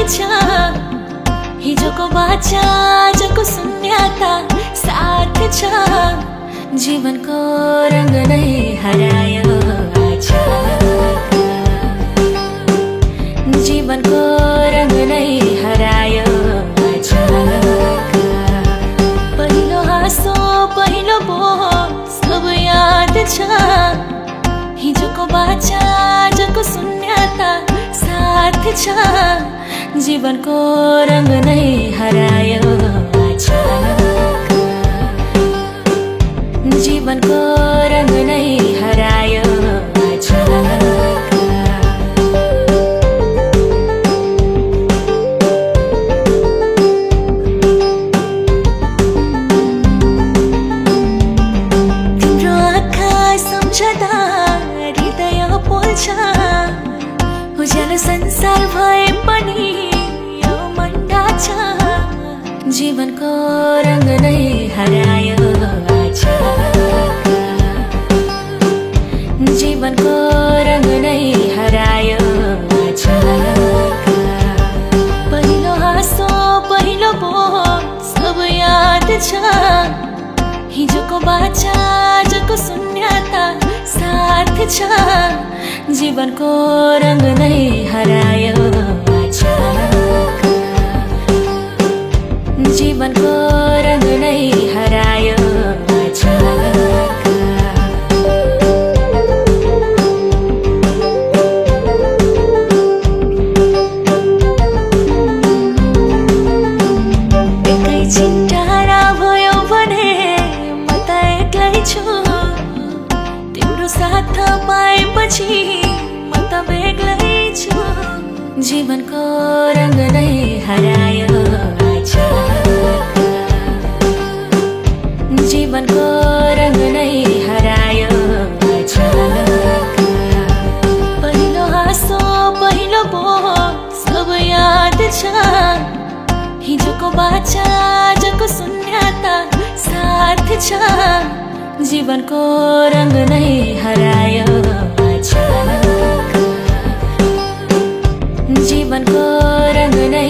छ हिजोको बाचा आजको शून्यता साथ छ जीवनको रंग नै हरायो आज जीवनको रंग नै हरायो आज पहिलो हाँसो पहिलो बोल सब याद छ हिजोको बाचा आजको शून्यता साथ छ जीवनको रंग नै हरायो आज जीवनको रंग नै हरायो आज तिम्रो आँखा सम्झदा हृदय पोल्छ उज्यालो संसार भए पनि यो मन्डा छ जीवनको रंग नै हरायो आज जीवनको रंग नै हरायो आज पहिलो हाँसो पहिलो बोल सब याद छ हिजोको बाचा आजको शून्यता साथ छ जीवनको रंग नै हरायो आज जीवनको रंग नै हरायो आज एकैछिन टाढा भयो भने म त एक्लै छु तिम्रो साथ पाएपछि म त बेग्लै छु जीवनको रंग नै हरायो आज जीवनको रंग नै हरायो आज पहिलो हाँसो पहिलो बोल सब याद छ हिजोको बाचा आजको शून्यता साथ छ जीवनको रंग नै हरायो आज जीवनको रंग नै